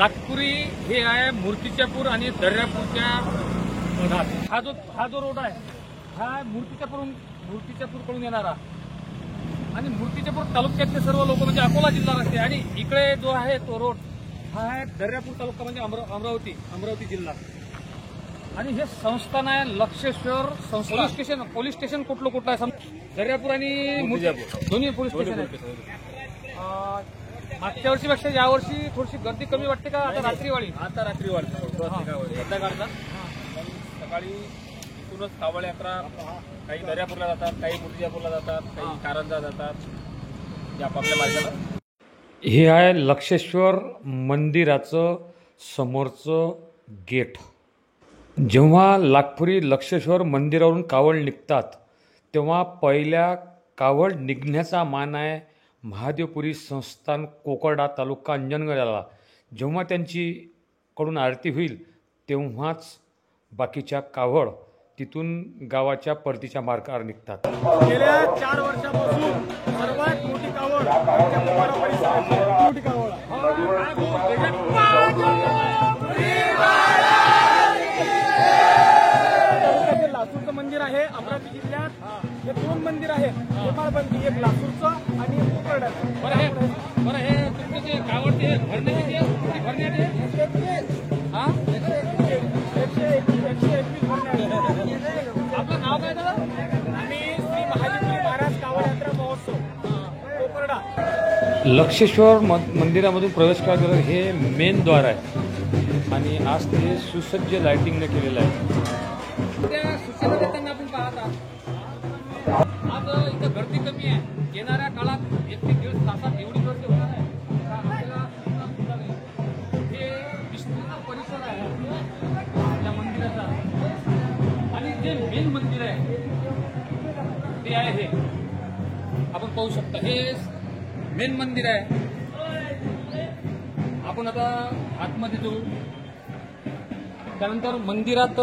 लाखपुरी हे आहे मूर्तिजापूर आणि दर्यापूरच्या मधात. हा जो रोड आहे हा मूर्तिजापूर कडून येणारा आणि मूर्तिजापूर तालुक्यातले सर्व लोक म्हणजे अकोला जिल्हा लागते आणि इकडे जो आहे तो रोड हा आहे दर्यापूर तालुका म्हणजे अमरावती जिल्हा. आणि हे संस्थान आहे लक्षेश्वर संस्थान. पोलीस स्टेशन कुठलं आहे दर्यापूर आणि मूर्तिजापूर दोन्ही पोलीस स्टेशन आहे. मागच्या वर्षीपेक्षा यावर्षी थोडीशी गर्दी कमी वाटते का? आता रात्री सध्या काढतात. सकाळी इथूनच कावड यात्रा काही दर्यापूरला जातात, काही मूर्तिजापूरला जातात, काही कारंजा जातात आपापल्या मार्गाला. हे आहे लक्षेश्वर मंदिराचं समोरचं गेट. जेव्हा लाखपुरी लक्षेश्वर मंदिरावरून कावड निघतात तेव्हा पहिल्या कावड निघण्याचा मान आहे महादेवपुरी संस्थान कोकर्डा तालुका अंजनगड याला. जेव्हा त्यांची कडून आरती होईल तेव्हाच बाकीच्या कावड तिथून गावाच्या परतीच्या मार्गावर निघतात. गेल्या 4 वर्षापासून सर्वात मोठी कावड लासूरचं मंदिर आहे. अमरावती जिल्ह्यात हे 2 मंदिर आहे. हेमाळबंदी एक लासूरचं आणि एक कोकर्डाचं. बरं हे तुमचे जे कावडचे भरण्याचे हा 121 आपलं नाव काय दादा? आम्ही श्री महादेवजी महाराज कावड यात्रा महोत्सव कोकर्डा. लक्षेश्वर मंदिरामधून प्रवेश करायला हे मेन द्वार आहे आणि आज ते सुसज्ज लाइटिंगने केलेलं आहे. त्या सूचना देताना आपण पाहत आहात आज इथं गर्दी कमी आहे. येणाऱ्या काळात 1 ते 1.5 तासात एवढी गर्दी होणार आहे हे विष्णूचा परिसर आहे त्या मंदिराचा. आणि जे मेन मंदिर आहे ते आहे हे आपण पाहू शकता. हे मेन मंदिर आहे. आपण आता आतमध्ये जाऊ. त्यानंतर मंदिरात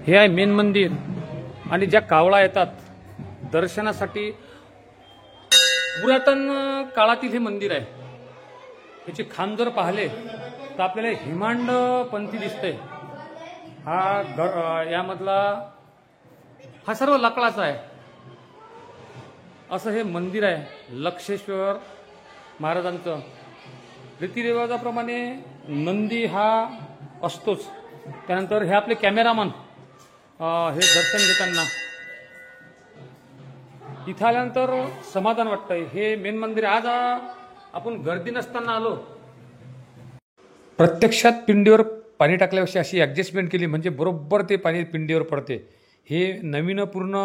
हे आहे मेन मंदिर आणि ज्या कावळा येतात दर्शनासाठी पुरातन काळातील हे मंदिर आहे. याचे खांब जर पाहिले तर आपल्याला हिमांड पंथी दिसते. यामधला हा सर्व लाकडाचा आहे. असं हे मंदिर आहे लक्षेश्वर महाराजांचं. रीतिरिवाजाप्रमाणे नंदी हा असतोच. त्यानंतर हे आपले कॅमेरामन हे दर्शन घेताना इथं आल्यानंतर समाधान वाटतंय. हे मेन मंदिर. आज आपण गर्दी नसताना आलो. प्रत्यक्षात पिंडीवर पाणी टाकल्यापेक्षा अशी ॲडजस्टमेंट केली म्हणजे बरोबर ते पाणी पिंडीवर पडते. हे नवीन पूर्ण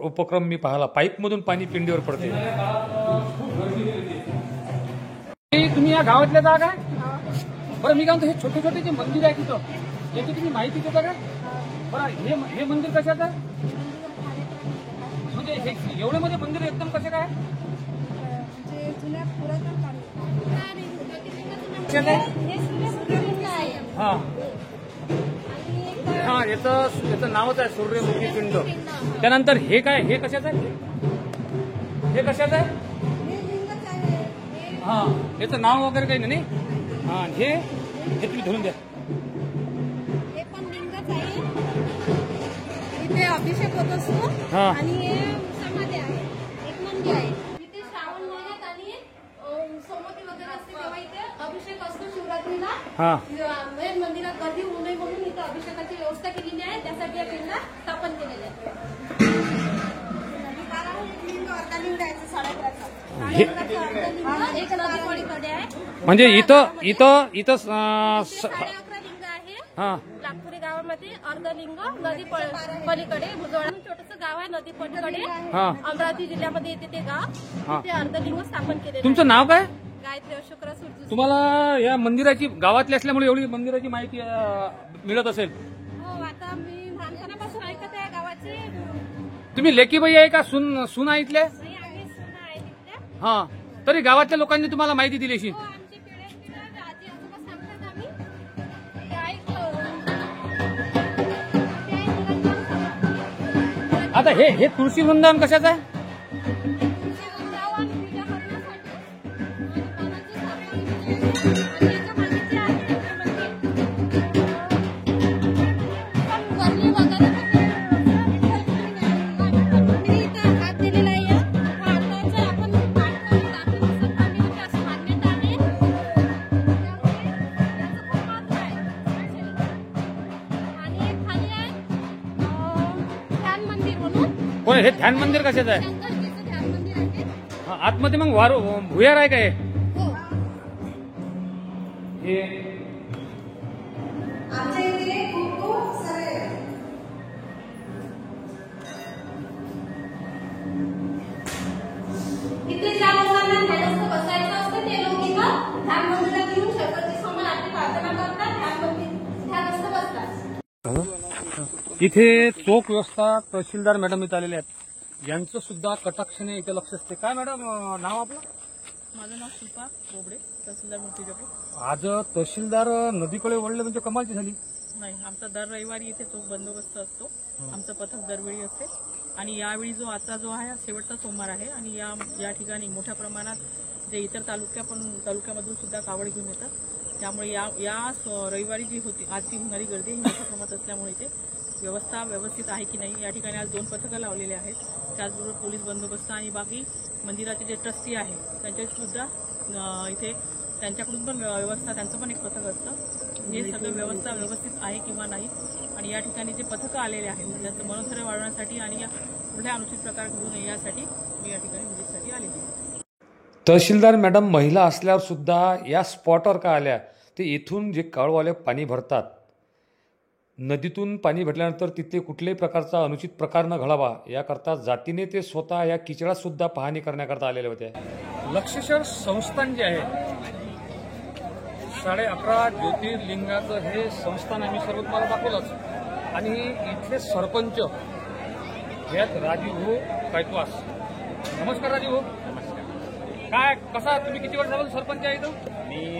उपक्रम मी पाहिला. पाईपमधून पाणी पिंडीवर पडते. तुम्ही या गावातल्या जागा काय? बरं मी काय म्हणतो हे छोटे छोटे जे मंदिर आहे तिथं याची तुम्ही माहिती देता का? बरं हे मंदिर कशाचं आहे? म्हणजे हे एवढे मध्ये मंदिर एकदम कसे काय? हा हा याचं नावच आहे सूर्यमुखी पिंड. त्यानंतर हे काय? हे कशाचं आहे? हे कशाचं आहे? हा याचं नाव वगैरे काही नाही. हा हे तुम्ही धरून द्या. इथे अभिषेक होत असतो हा आणि हे समाधी आहे. एक मंदिर आहे इथे श्रावण महिन्यात आणि सोमवती वगैरे असते तेव्हा इथे अभिषेक असतो शिवरात्रीला. हा मंदिरात गर्दी होऊ नये म्हणून इथे अभिषेकाची व्यवस्था केलेली आहे. त्यासाठी या पिंडा स्थापन केलेले आहे. एक नदीकडे आहे म्हणजे इथं 11 लिंग आहे. हा लाखपुरी गावामध्ये अर्धलिंग नदी पलीकडे भुजवळ छोटस गाव आहे नदी पलीकडे हा अमरावती जिल्ह्यामध्ये येते ते गाव. तिथे अर्धलिंग स्थापन केले. तुमचं नाव काय? गायत्री अशोकराव सुरजू. तुम्हाला या मंदिराची गावातली असल्यामुळे एवढी मंदिराची माहिती मिळत असेल. हो आता मी लहानपणापासून ऐकत आहे गावाची. तुम्ही लेकीबाई आहे का सून आहे इथले? आम्ही सुना आहे तिथल्या. हा तरी गावातल्या लोकांनी तुम्हाला माहिती दिली अशी. हो आमची पिढ्यानपिढ्या आजी आजोबा सांगतात आम्ही ते ऐकतो. आता हे तुळशी वृंदावन कशाचं आहे? कोण हे ध्यान मंदिर कशाचं आहे? शंकरजीचं ध्यान मंदिर आहे. हा, आतमध्ये मग भुयार आहे काय? हो. हे आमच्या इथे खूप सारे इथे ज्या लोकांना ध्यानस्थ बसायचं असतं ते लोक इथं ध्यान मंदिरात येऊन शंकरजी समोर आपली प्रार्थना करतात, ध्यानस्थ बसतात. इथे चोख व्यवस्था तहसीलदार मॅडम इथं आलेले आहेत, यांचं सुद्धा कटाक्षाने इथे लक्ष असते. काय मॅडम नाव आपलं? माझं नाव शिल्पा बोबडे, तहसीलदार मूर्तिजापूर. आज तहसीलदार नदीकडे वळले म्हणजे कमालची झाली. नाही, आमचा दर रविवारी इथे चोख बंदोबस्त असतो. आमचं पथक दरवेळी असते आणि यावेळी जो आजचा जो आहे शेवटचा सोमवार आहे आणि या ठिकाणी मोठ्या प्रमाणात जे इतर तालुक्यामधून सुद्धा कावड घेऊन येतात. त्यामुळे या रविवारी जी होती आजची होणारी गर्दी ही मोठ्या प्रमाणात असल्यामुळे इथे व्यवस्था व्यवस्थित आहे की नाही या ठिकाणी आज 2 पथकं लावलेले आहेत. त्याचबरोबर पोलीस बंदोबस्त आणि बाकी मंदिराचे जे ट्रस्टी आहेत त्यांच्या सुद्धा इथे त्यांच्याकडून पण व्यवस्था, त्यांचं पण एक पथक असतं. हे सगळं व्यवस्था व्यवस्थित आहे किंवा नाही आणि या ठिकाणी जे पथकं आलेले आहेत त्यांचं मनोधैर्य वाढवण्यासाठी आणि या पुढे अनुचित प्रकार घडू नये यासाठी मी या ठिकाणी व्हिजिटसाठी आलेली आहे. तहसीलदार मॅडम महिला असल्यावर सुद्धा या स्पॉटवर का आल्या? ते इथून जे काळवाले पाणी भरतात, नदीतून पाणी भेटल्यानंतर तिथे कुठल्याही प्रकारचा अनुचित प्रकार न घडावा याकरता जातीने ते स्वतः या किचडात सुद्धा पाहणी करण्याकरता आलेले होते. लक्षेश्वर संस्थान जे आहे 11.5 ज्योतिर्लिंगाचं हे संस्थान आम्ही सर्व तुम्हाला दाखवलंच. आणि इथले सरपंच यात राजीव कैतवास. नमस्कार राजीव. काय कसा तुम्ही किती वर्ष झालं सरपंच आहे इथं?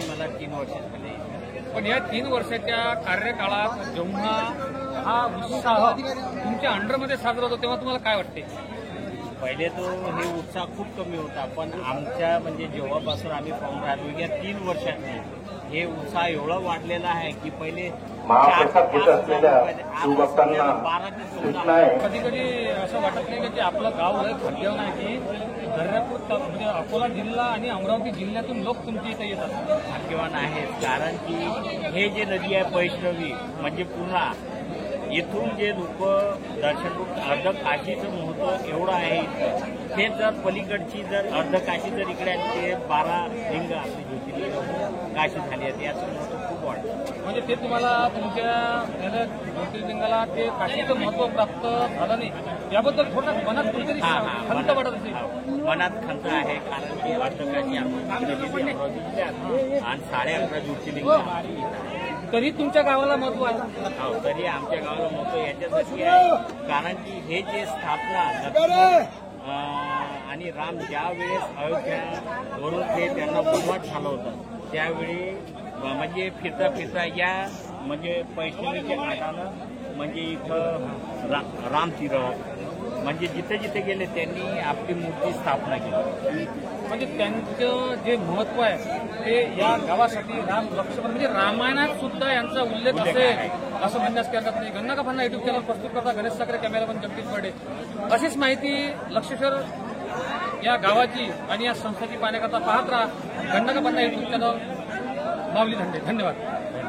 मला 3 वर्ष झाले. पण या 3 वर्षाच्या कार्यकाळात जेव्हा हा उत्साह तुमच्या अंडरमध्ये साजरा होतो तेव्हा तुम्हाला काय वाटते? पहिले तो हे उत्साह खूप कमी होता, पण आमच्या म्हणजे जेव्हापासून आम्ही पाहून राहिलो या 3 वर्षात हे उत्साह एवढा वाढलेला आहे की पहिले महाप्रसाद घेत असलेल्या शिवभक्तांना सूचना आहे. कधी कधी असं वाटत नाही की आपलं गाव लय भाग्यवान आहे की दर्यापूर म्हणजे अकोला जिल्हा आणि अमरावती जिल्ह्यातून लोक तुमच्या इथे येतात. भाग्यवान आहेत, कारण की हे जे नदी आहे वैष्णवी म्हणजे पूर्णा, इथून जे लोक दर्शन अर्ध काशीचं महत्व एवढं आहे. ते जर पलीकडची जर अर्ध काशी जर इकडे ते 12 लिंग आपली ज्योतिर्लिंग काशी झाली आहे याचं महत्व खूप वाढतं. म्हणजे ते तुम्हाला तुमच्या ज्योतिर्लिंगाला ते काशीचं महत्व प्राप्त झालं नाही याबद्दल थोडं मनात कुठेतरी खंत वाटत असेल? मनात खंत आहे, कारण की अर्धकाशी अमरावती जिल्ह्यात आणि 11.5 ज्योतिर्लिंग तरी तुमच्या गावाला महत्व आहे. तरी आमच्या गावाला महत्व याच्यासाठी आहे, कारण की हे जे स्थापना आणि राम ज्या वेळेस अयोध्यावरून ते त्यांना वनवास झालं होतं त्यावेळी म्हणजे फिरता या म्हणजे वैष्णवीच्या घाटानं म्हणजे इथं रामतीर्थ म्हणजे जिथे जिथे गेले त्यांनी आपली मूर्ती स्थापना केली. म्हणजे त्यांचं जे महत्व आहे ते या गावासाठी राम लक्ष्मण म्हणजे रामायणात सुद्धा यांचा उल्लेख असेल असं म्हणण्यास काही हरकत नाही. गंगा फन्ना युट्यूब चॅनल प्रस्तुत करता गणेश साखरे, कॅमेरामन जगदीश बडे. अशीच माहिती लक्षेश्वर या गावाची आणि या संस्थेची पाहण्याकरता पाहत राहा गंगा फन्ना युट्यूब चॅनल. माऊली धंडे. धन्यवाद.